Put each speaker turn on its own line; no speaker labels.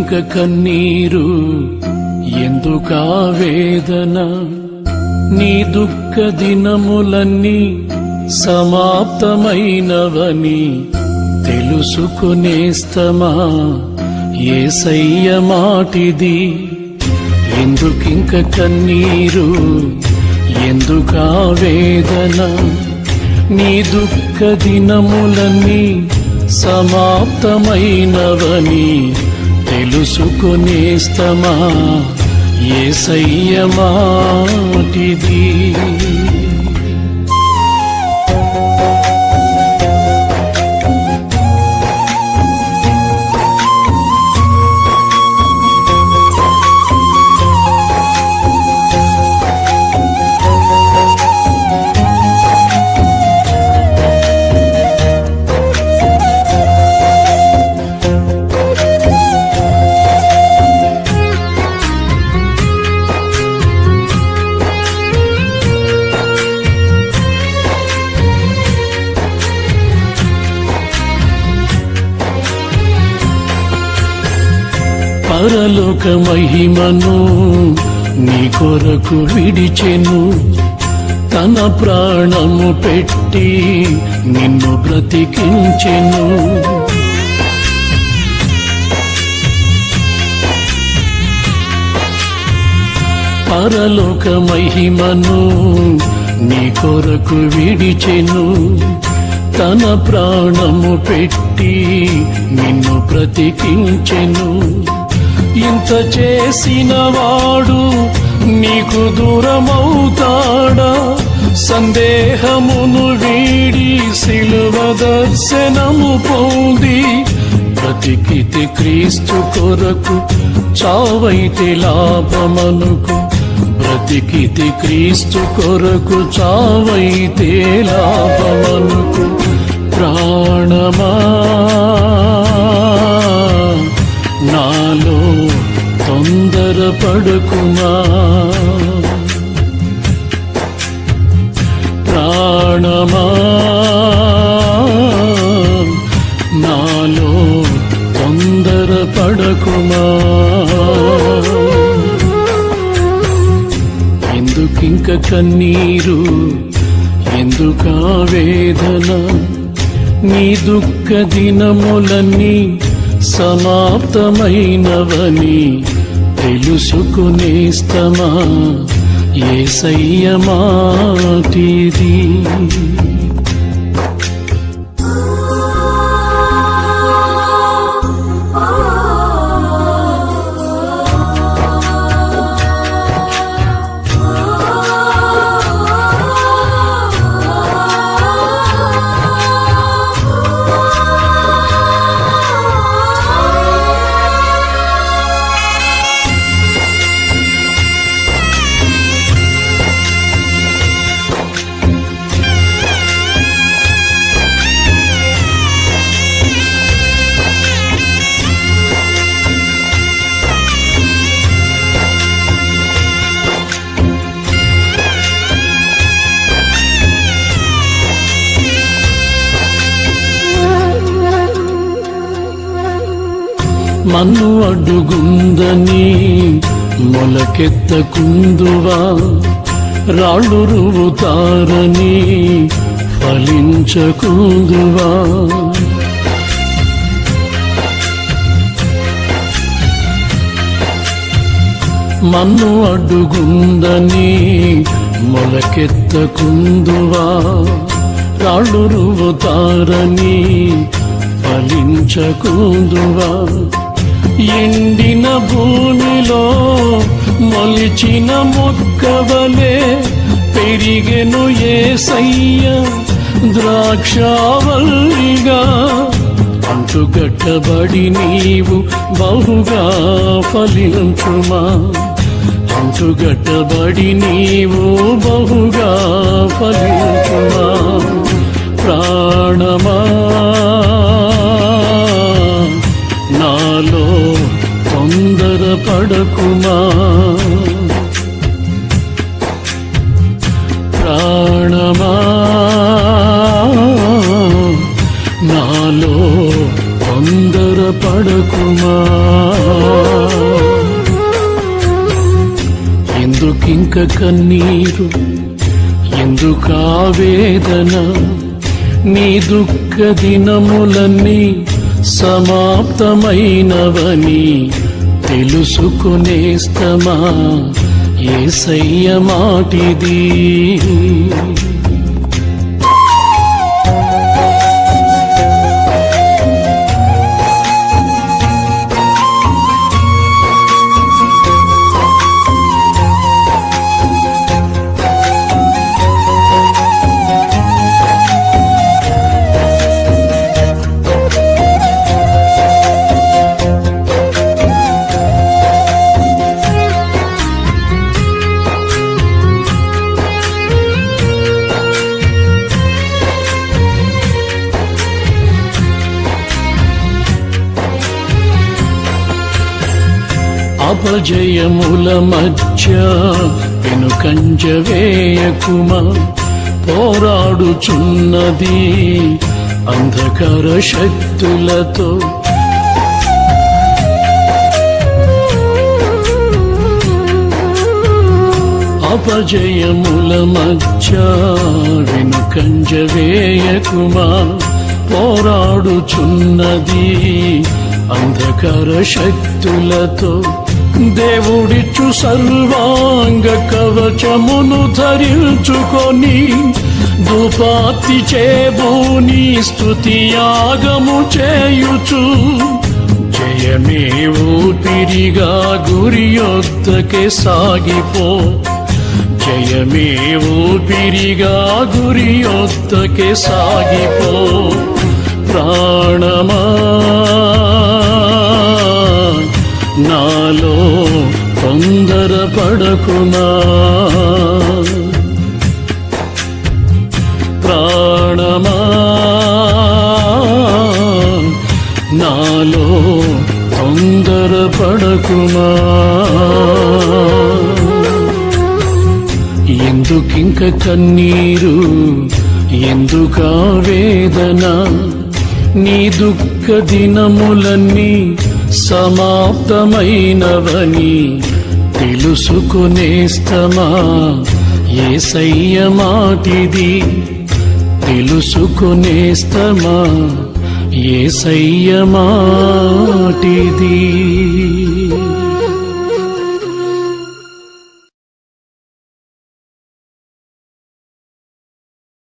ఎందుకింక కన్నీరు, ఎందుకా వేదన? నీ దుఃఖ దినములన్నీ సమాప్తమైనవని తెలుసుకునేస్తమా, యేసయ్య మాటిది. ఎందుకింక కన్నీరు, ఎందుకా వేదన? నీ దుఃఖ దినములన్నీ సమాప్తమైనవని తెలుసుకునేస్తమా, యేసయ్య మాటిది. పరలోక మహిమను నీ కొరకు విడిచెను, తన ప్రాణము పెట్టి నిన్ను బ్రతికించెను. పరలోక మహిమను నీ కొరకు విడిచెను, తన ప్రాణము పెట్టి నిన్ను బ్రతికించెను. ఇంత చేసిన వాడు నీకు దూరమవుతాడా? సందేహమును వీడి సిలువ దర్శనము పొంది బ్రతికితే క్రీస్తు కొరకు, చావైతే లాభమనుకు. బ్రతికితే క్రీస్తు కొరకు, చావైతే లాభమనుకు. ప్రాణమా నాలో తొందర పడుకుమా, ప్రాణమా నాలో తొందర పడుకుమా. ఎందుకింక కన్నీరు, ఎందుకా వేదన? నీ దుఃఖ దినములన్నీ సమాప్తమైనవని తెలుసుకునేస్తమా, యేసయ్య మాటిది. మన్ను అడ్డుగుందని మొలకెత్తకుందువా, రాళ్ళు రువుతారని ఫలించకుందువా. మన్ను అడ్డుగుందని మొలకెత్తకుందువా, రాళ్ళు రువుతారని ఫలించకుందువా. ఎండిన భూమిలో మొలిచిన మొక్కవలే పెరిగెను యేసయ్య ద్రాక్షావల్లిగా. అంటుగట్టబడి నీవు బహుగా ఫలించుమా, అంటుగట్టబడి నీవు బహుగా ఫలించుమా. ప్రాణమా నాలో తొందర పడకుమా, ప్రాణమా నాలో తొందర పడకుమా ఎందుకింక కన్నీరు ఎందుకావేదన నీ దుఃఖ దినములన్నీ సమాప్తమైనవని తెలుసుకునేస్తమా యేసయ్య మాటిది అపజయముల మధ్య వెనుకంజ వేయకుమా పోరాడుచున్నది అంధకార శక్తులతో అపజయముల మధ్య వెనుకంజ వేయకుమా పోరాడుచున్నది అంధకార శక్తులతో దేవుడిచ్చు సర్వాంగ కవచమును ధరించుకొని ధూపార్తి చేబూని స్తుతియాగము చేయుచు జయమే ఊపిరిగా గురి యొద్దకే సాగిపో జయమే ఊపిరిగా గురి యొద్దకే సాగిపో ప్రాణమా నాలో తొందర పడకుమా ప్రాణమా నాలో తొందర పడకుమా ఎందుకింక కన్నీరు ఎందుకావేదన నీ దుఃఖ దినములన్నీ సమాప్తమైనవని తెలుసుకునేస్తమా యేసయ్య మాటిది తెలుసుకునేస్తమా యేసయ్య మాటిది